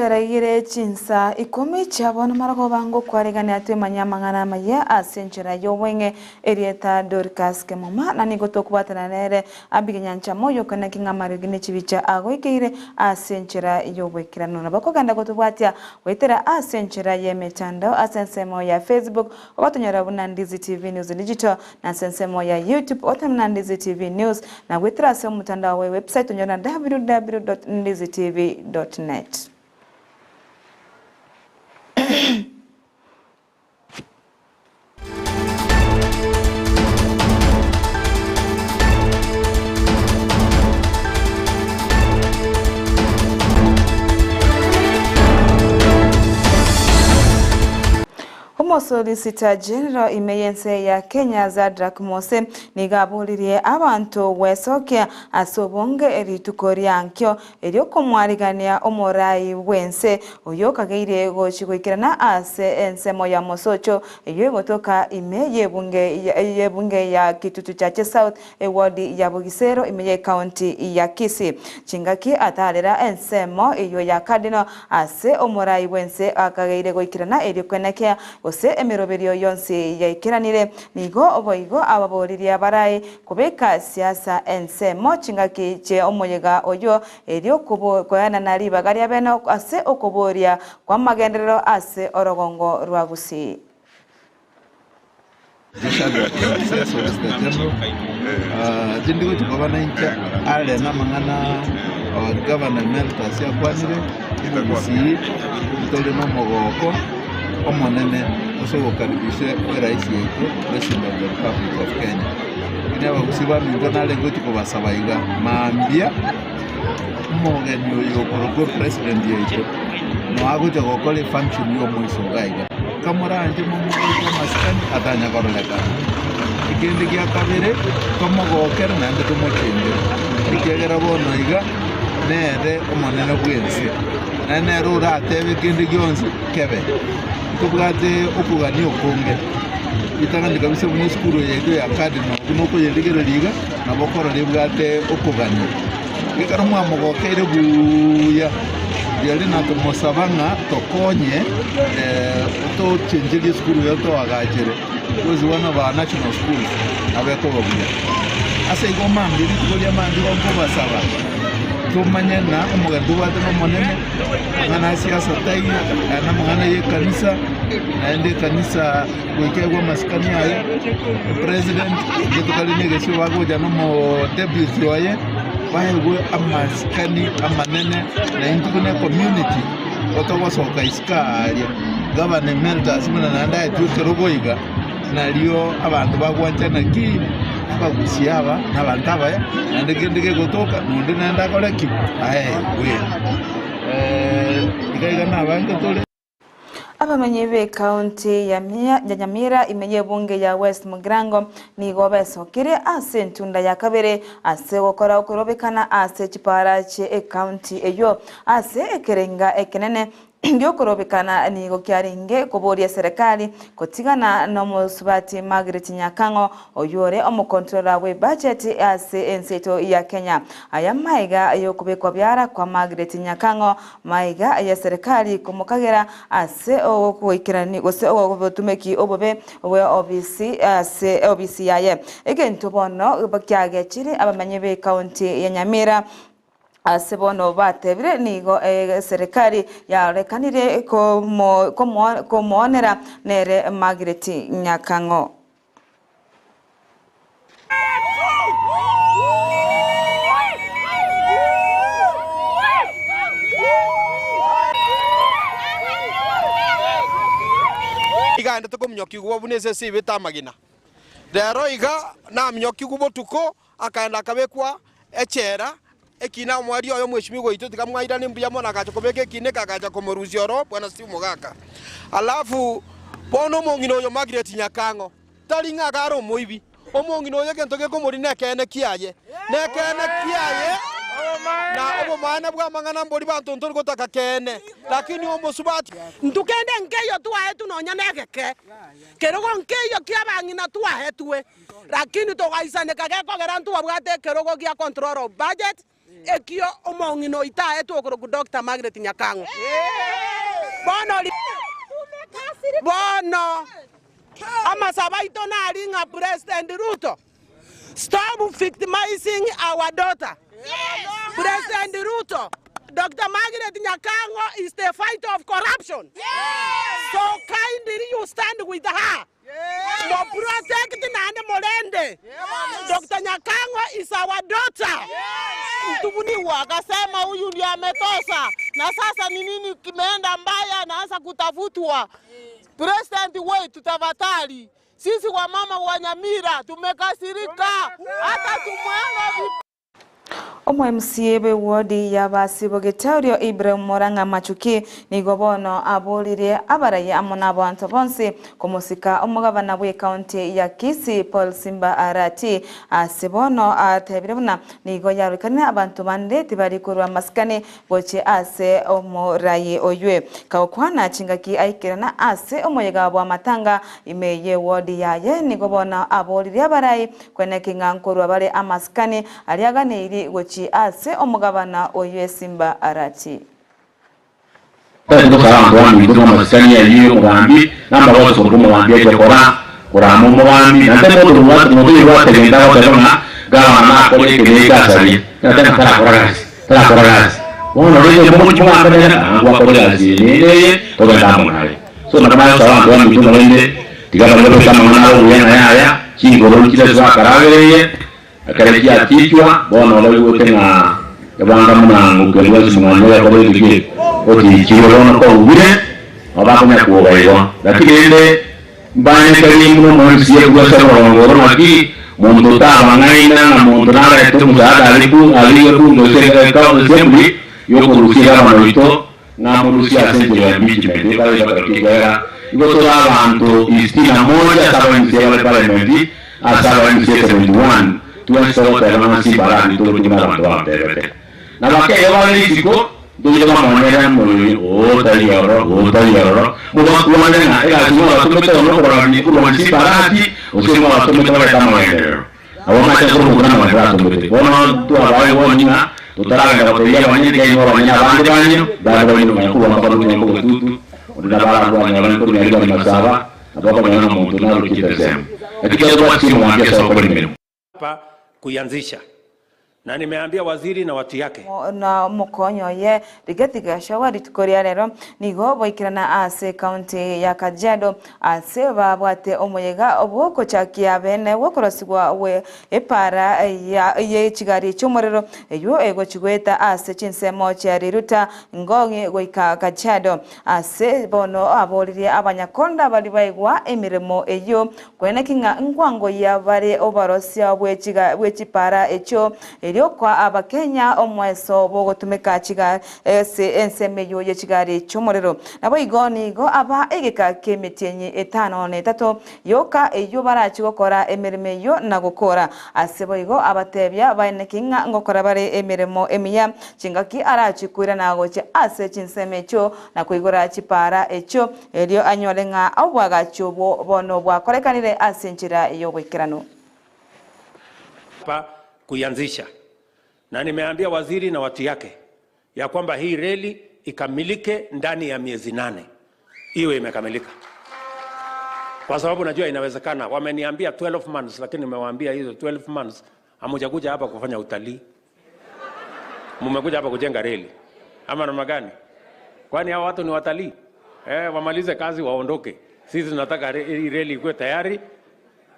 Ataragire Chinsa Ikomi chabona marako bango kwaregane atwe manyamangana Amayia asenchera yowenge erieta Dorcas Kemuma nani gotokubatana nere abigenyancha moyo kana kinga marigine chibicha agoikeire asenchera yowekira nona bakoganda gotubwatia wetera asenchera yemetando asensemo ya Facebook obatonyora buna Ndizi TV News Digital na sensemo ya YouTube otamna Ndizi TV News na wetera se mutandao wa website onyora www.ndizitv.net. Solicitor General imeyense ya Kenya Zadrak Mose nigabuliriye abantu wesoke asobonge eritukoriankyo eryokomwarigania omorai wense oyo kageire gochigwikirana ase ensemo ya mosocho eyo gotoka imeye bunge ya Kitutu Chache South ward ya Bugisero imeye county ya Kisii chingaki atalera ensemo eyo ya Cardinal ase omorai wense akageire goikirana eryokwenekea ose emiroberio yonse yaikiranire nigo oboigo ababoriria abarai kubeka siasa ensemo chingaki che omoyega oyo erio kubokoyana nari bagaria beno ase okoboria kwa magenderero ase orogongo rwa Gusii. Jindigo tukabana incha ale na mangana government asia kwanire Gusii tole no mogoko omonene osogo karibishe rais yetu president of the Republic of Kenya ine bagusiba mingona lengo tukobasabaiga maambia mogeni oyo korogo president yetu no agoje gokole function yo moiso gaiga kamara anje momugo maskani atanya koroleka ikindi kya kabere komogokera nande tumochende ikegera bono iga nere omonene bwense nene rura atebe kindi gyonse kebe tubwate okugani okonge itangandi kabisa mu skuru yedo ya Cardinal kunoko yedigero liga nabokoro libwate okugani ikaro mwamogokere buya yali natumosabanga tokonye to chenjeli skuru yoto agajere was one of our national schools abeko babuya ase igomambi litugolia mandi konko basaba tumanye na omugendo batano monene ngana siasa tai na mangana ye kanisa naende kanisa wekegwa maskani ayo president yetukali negesi wago jano mo debut yoye bahewe amaskani amanene na intukune community otowa soka iskali government asimana nanda etukerogoiga nalio abantu bagwanchana ki abagusiaba nabantu abaya nandegende gotoka nonde nanda koleki we igaiga nabantu tole abamenyebe county ya Nyamira imenye bunge ya West Mugrango nigo besokire ase ntunda ya kabere ase gokora okorobekana ase chipara che county eyo ase ekerenga ekenene ngyokorobekana nigo kyaringe kuboria serikali kotigana no musubati Margaret Nyakango oyore omukontrola we budget ase enseto ya Kenya aya maiga yokubekwa byara kwa Margaret Nyakango maiga ya serikali kumukagera ase okuikirani gose ogotumeki obobe we obisi ase obisi yaye egento bono bakyagechire abamanyebe county ya Nyamira asebono batebire nigo serikali yarekanire komonera nere Margaret Nyakango igande to komnyoki gwo bunese sibeta magina dero iga na mnyoki gwo tuko akaenda kabekwa echera ekina mwari oyo mweshimi goito tikamwaira nimbuya mona gacha kobeke kine kagacha komoruzioro bwana simu gaka alafu bono mongino oyo Margaret Nyakango talinga garo moibi omongino oyo kento gekomori nekene kiaye na obo maana bwa mangana mbori bantu ntori gotaka kene lakini omo subati ntukende nkeyo tuahe tunonya negeke kerogo nkeyo kiabangina tuahe tuwe lakini togaisane kageko gerantu wabwate kerogo kia control of budget ekio omongino itae tokoro ku Dr. Margaret Nyakango bono ama sabaito na ringa President Ruto, stop victimizing our daughter. President Ruto, Dr. Margaret Nyakango is the fighter of corruption. So kindly you stand with her. No protect Nande Morende. Dr. Nyakango is our daughter. Tubuni wakasema huyu ndiye ametosa na sasa ni nini kimeenda mbaya na hasa kutafutwa. President wetu tafadhali, sisi wa mama wa Nyamira tumekasirika hata tumwanga Omo MCA wodi ya basibo Getario Ibrahim Moranga Machuki ni gobono abolire abaraye amona abantu bonse komusika omugabana we county ya Kisii Paul Simba Arati asebono atebirabuna ni goyarukane abantu bande tibari kurwa maskane boche ase omoraye oywe kawkwana chingaki aikirana ase omoyega bwa matanga imeye wodi yaye ni gobono abolire abaraye kwene kingankurwa bare amaskane aliagane iri gochi ase omugabana oywe Simba Arati Tendo karangwa mbizo maskani ya liyo mugambi namba watu kutumu wambia jekora kuramu mugambi na tendo duwatu mudui wate genda wate runga gawa na kole kene kasari na tena tala koragasi wono rege mungu mwaka nena angwa koragasi nene toga damu nale so nakamaya sawa ndo mbizo mwende tigaba lwepe kama mwanalo uyena yaya chingoro kile zwa karagereye akarejea kichwa bono lwewe tenga yabanga mwanangu kelwezi mwanyo kwa lwewe oti chirona ko ubire abakonya kuobayo lakini ile mbane kali muno mwansiye gwasa rongo maki muntu tabangaina na muntu nara eto muzada aliyo ndo seka ka assembly yoko rusia manoito na murusia assembly ya management bale bakakigera iboto abantu istina moja sababu ya parliament asaba ni 71 tuanza kama si barani tu ni mara ndo ambele na bakaya wale siko dulu kama mwanera mwe otayoro mudo kuwana na ila sima watumeta no kwa ni kwa si barati usema watumeta kama waendero awama cha kuru kuna mwanera tumete bono tu abaye woninga tutaraga kwa ya wanyeni kai ngoro wanya bandi banyo bado wanyeni mwakuwa mbalu ni mko tutu ndina bala kwa nyala kwa ni ali masaba ababa yana muntu na rukita sema akiwa kwa simu mwambia sawa kwa nimeno hapa kuanzisha na nimeambia waziri na watu yake na mukonyo ye rigetiga shawari tukoria rero nigo boikirana ase county ya Kajiado ase babwate omuyega obwoko chakia bene wokorosigwa we epara ya ye chigari chumorero eyo ego chigweta ase Chinsa mocha riruta ngongi goika Kajiado ase bono abolire abanyakonda bali baigwa emiremo eyo kwene kinga ngwango ya bare obarosia we chipara echo kwa abakenya omweso bogotumeka chiga ensemeyo ye chigari chumorero nabo igoni go aba egeka kemitenye 5 yoka eyo barachi gukora emirime yo na gukora asebo igo abatebya banekinga ngokora bare emirimo emiya chingaki arachi kwira nagoche ase chinsemecho na kwigora chipara echo elio anyolenga abwaga chobo bono bwa korekanire asenjira yo gwikirano pa kuanzisha na nimeambia waziri na watu yake ya kwamba hii reli ikamilike ndani ya miezi 8 iwe imekamilika kwa sababu najua inawezekana wameniambia 12 months lakini nimewaambia hizo 12 months hamujakuja hapa kufanya utalii mmekuja hapa kujenga reli ama namna gani kwani hao watu ni watalii wamalize kazi waondoke sisi tunataka hii reli ikuwe tayari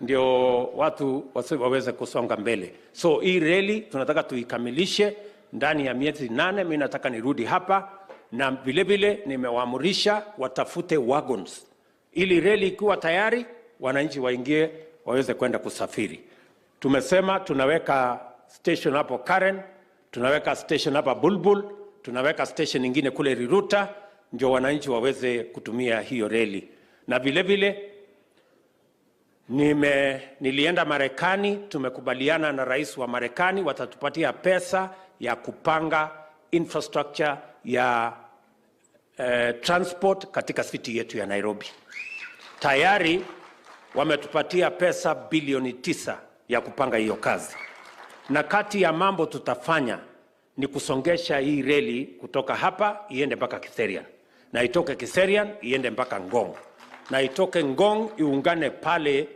ndio watu waweze kusonga mbele. So hii reli tunataka tuikamilishe ndani ya miezi 8. Mimi nataka nirudi hapa na vile vile nimewaamurisha watafute wagons ili reli ikiwa tayari wananchi waingie waweze kwenda kusafiri. Tumesema tunaweka station hapo Karen, tunaweka station hapa Bulbul, tunaweka station nyingine kule Riruta ndio wananchi waweze kutumia hiyo reli. Na vile vile nilienda Marekani, tumekubaliana na rais wa Marekani watatupatia pesa ya kupanga infrastructure ya transport katika city yetu ya Nairobi. Tayari wametupatia pesa bilioni 9 ya kupanga hiyo kazi. Na kati ya mambo tutafanya ni kusongesha hii reli kutoka hapa iende mpaka Kiserian, na itoke Kiserian iende mpaka Ngong, na itoke Ngong iungane pale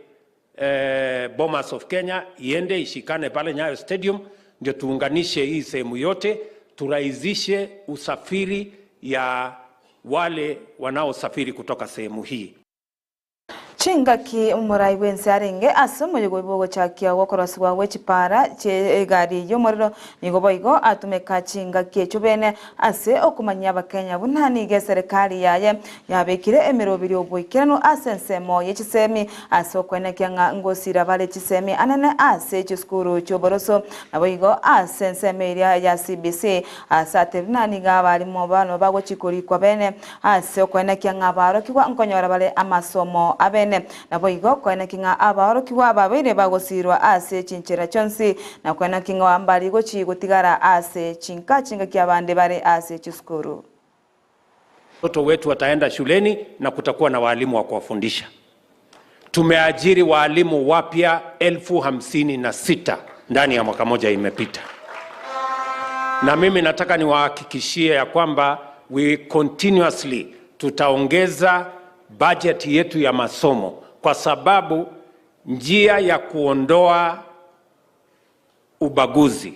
Bomas of Kenya, iende ishikane pale Nyayo Stadium, ndio tuunganishe hii sehemu yote, turahisishe usafiri ya wale wanaosafiri kutoka sehemu hii. Chingaki umurai wense arenge asumo yugo chakia wokoroswa wechipara che gari yomorero nigoboigo atumeka chingaki chubene ase okumanya abakenya bunani ge serikali yaye yabekire emirobiri oboikirano asensemo yechisemi ase okwenekia nga ngosira bale chisemi anene ase chiskuru choboroso naboigo asenseme ya CBC asate bunani ga bali mobano bago chikori kwa bene ase okwenekia nga baro kiwa nkonyora bale amasomo abene na boigo kwena kinga abaro kiwa babere bagosirwa ase chinchera chonsi na kwena kinga wambali gochi gutigara ase chinka kiabande bare ase chiskuru. Watoto wetu wataenda shuleni na kutakuwa na walimu wa kuwafundisha. Tumeajiri walimu wapya 56,000 ndani ya mwaka moja imepita. Na mimi nataka niwahakikishie ya kwamba we continuously tutaongeza budget yetu ya masomo, kwa sababu njia ya kuondoa ubaguzi,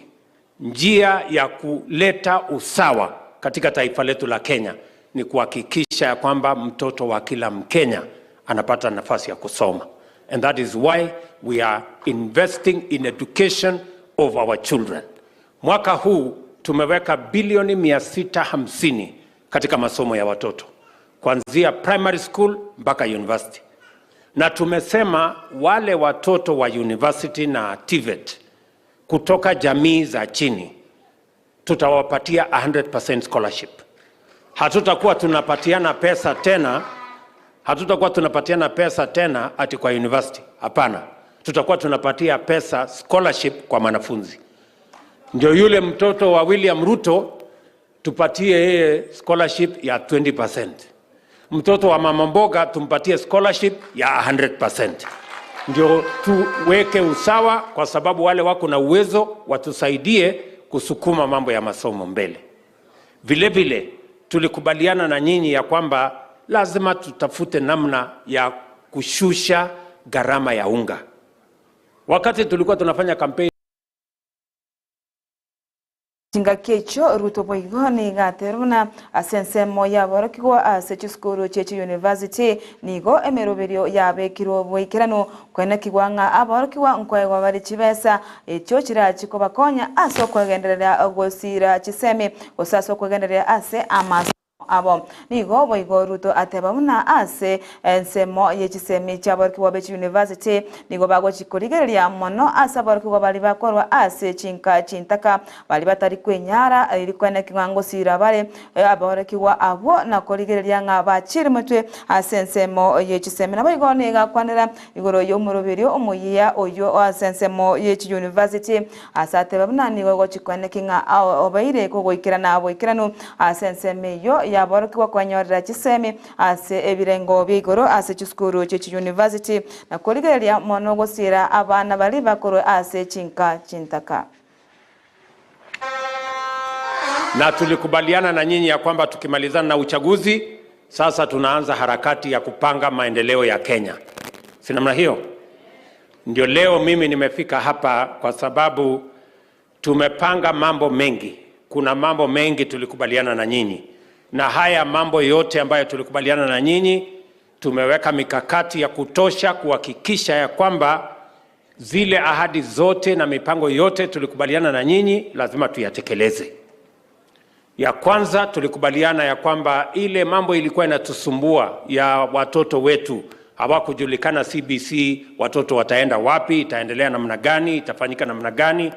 njia ya kuleta usawa katika taifa letu la Kenya ni kuhakikisha ya kwamba mtoto wa kila Mkenya anapata nafasi ya kusoma. And that is why we are investing in education of our children. Mwaka huu tumeweka bilioni 650 katika masomo ya watoto, kuanzia primary school mpaka university. Na tumesema wale watoto wa university na TVET kutoka jamii za chini tutawapatia 100% scholarship. Hatutakuwa tunapatiana pesa tena ati kwa university. Hapana. Tutakuwa tunapatia pesa scholarship kwa mwanafunzi. Ndio yule mtoto wa William Ruto tupatie yeye scholarship ya 20%. Mtoto wa mama mboga tumpatie scholarship ya 100%. Ndio tuweke usawa, kwa sababu wale wako na uwezo watusaidie kusukuma mambo ya masomo mbele. Vile vile tulikubaliana na nyinyi ya kwamba lazima tutafute namna ya kushusha gharama ya unga. Wakati tulikuwa tunafanya kampeni Chingakecho Ruto boigoni gateruna asensemo ya borokigo ase chiskuru chechi university nigo emeroberio yabekiro boikirano kwena kigwanga aborokiwa nkwego bari chibesa echo chirachiko bakonya aso kwegenderera gosira chisemi osaso kwegenderera ase amas abo nigo boigo Ruto atebamuna ase ensemo yechisemi chaborkiwa bechi university nigo bago chikorigereria mono asa borkiwa bali bakorwa ase chintaka bali batari kwenyara ilikwene kiwango sira bale aborkiwa abo na korigereria nga bachiri mutwe ase ensemo yechisemi na boigo nega kwanera igoro yomuroberio omuyiya oyo asensemo yechi university asa atebamuna nigo chikwene kinga obaire kogoikirana aboikirano ase ensemi yo yaborokiwa kwanyorera chisemi ase ebirengo bigoro ase chiskuru chechi university na korigereria mono gosira abana bali bakoro ase chintaka. Na tulikubaliana na nyinyi ya kwamba tukimalizana na uchaguzi sasa tunaanza harakati ya kupanga maendeleo ya Kenya. Si namna hiyo? Ndio leo mimi nimefika hapa kwa sababu tumepanga mambo mengi. Kuna mambo mengi tulikubaliana na nyinyi. Na haya mambo yote ambayo tulikubaliana na nyinyi, tumeweka mikakati ya kutosha kuhakikisha ya kwamba zile ahadi zote na mipango yote tulikubaliana na nyinyi lazima tuyatekeleze. Ya kwanza tulikubaliana ya kwamba ile mambo ilikuwa inatusumbua ya watoto wetu, hawakujulikana CBC, watoto wataenda wapi, itaendelea namna gani, itafanyika namna gani.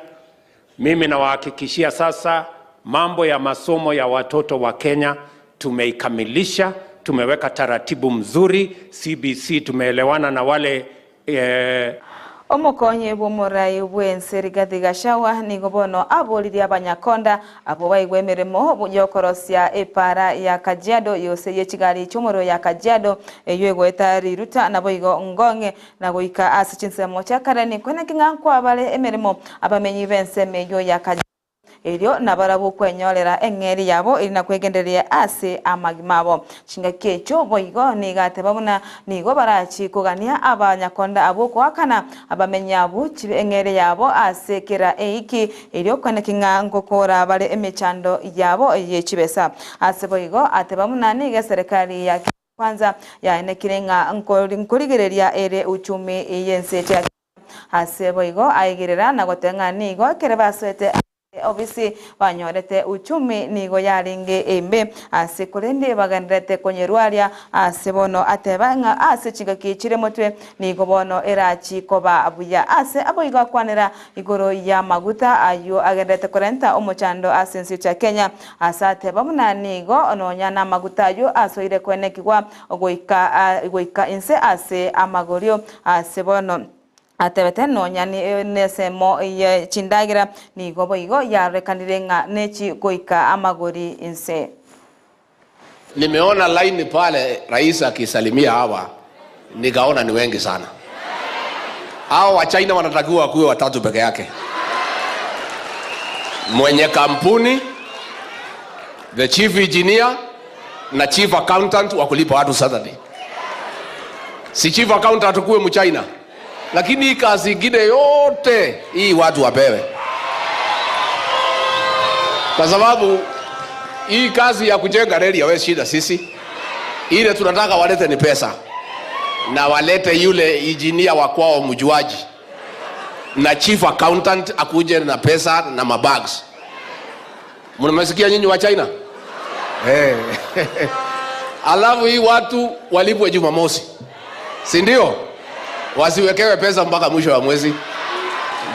Mimi nawahakikishia sasa mambo ya masomo ya watoto wa Kenya tumeikamilisha, tumeweka taratibu mzuri. CBC tumeelewana na wale Omukonye bw'omurai bw'enseri Gashawa nigobono aboliri abanyakonda abo baigwemeremo bujokorosia epara ya Kajiado yose yekigali cyomoro ya Kajiado eyegweta riruta nabo igo ngonge nagoika ase Chinsa mo chakarani kwena kingankwa abale emeremo abamenyi benseme yo ya Kajiado elio nabarabu kwenyorera eng'eri yabo eri nakwegenderia ase amagimabo chinga kecho boigo nigateba buna nigo barachi kugania abanyakonda abo kwakana abamenya abo chibe eng'eri yabo ase kera eiki elio kwenekinga ngokora bale emechando yabo yechibesa ase boigo ateba buna niga serikali ya kwanza yaenekirenga nkoligereria ere uchumi yensete ase boigo aigerera na gotenga nigo kerebaswete obisi banyorete uchumi nigo yaringe embe ase kurende baganirete konyerwaria ase bono atebanga ase chigakicire mutwe nigo bono erachi koba abuya ase aboigo kwanera igoro ya maguta ayo agendete korenta omochando ase nsi cha Kenya asate bamuna nigo ononya na maguta ayo asoire kwenekigwa ogoika inse ase amagorio ase bono atebete nonyani nesemo ye chindagira ni goboigo yarekanirenga nechi goika amagori inse. Nimeona line pale rais akisalimia hawa nikaona ni wengi sana. Hao wa China wanatakiwa kuwe watatu peke yake. Mwenye kampuni, the chief engineer na chief accountant wa kulipa watu Saturday. Si chief accountant kuwe mchina. Lakini hii kazi ingine yote hii watu wapewe. Kwa sababu hii kazi ya kujenga reli hawezi shida sisi. Ile tunataka walete ni pesa. Na walete yule engineer wa kwao mjuaji. Na chief accountant akuje na pesa na mabags. Mnamesikia nyinyi wa China? Alafu hii watu walipwe Jumamosi. Si ndio? Wasiwekewe pesa mpaka mwisho wa mwezi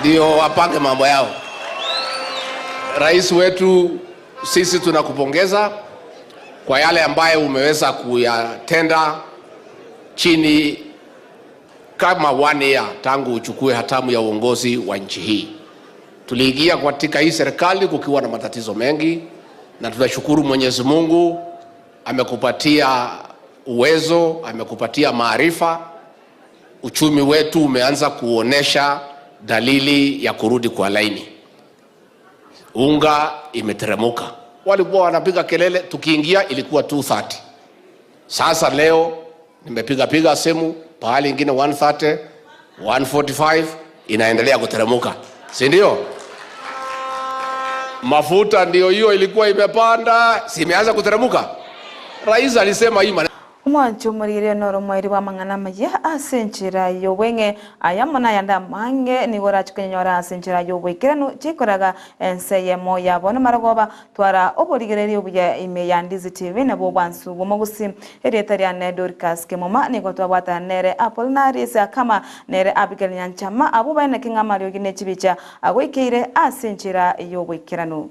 ndio wapange mambo yao. Rais wetu, sisi tunakupongeza kwa yale ambaye umeweza kuyatenda chini kama 1 year tangu uchukue hatamu ya uongozi wa nchi hii. Tuliingia katika hii serikali kukiwa na matatizo mengi na tunashukuru Mwenyezi Mungu amekupatia uwezo, amekupatia maarifa. Uchumi wetu umeanza kuonesha dalili ya kurudi kwa laini. Unga imeteremuka. Walikuwa wanapiga kelele tukiingia ilikuwa 230. Sasa leo nimepiga simu pahali ingine 130, 145 inaendelea kuteremuka. Si ndio? Mafuta ndio hiyo ilikuwa imepanda, si imeanza kuteremuka. Rais alisema hii Mwancho murire noro mweri wa mangana maya asenchira yowenge ayamona yanda mange ni gora chikenyora asenchira yowekiranu chikoraga enseyemo yabona maragoba twara oborigereri obuya ime ya Ndizi TV na bobwansu bomogusi eretariane Dorcas Kemuma ni gotwa bwata nere Apollinaris kama nere Abigail Nyanchama abo bane kinga Mario gine chibicha agwekire asenchira yowekiranu.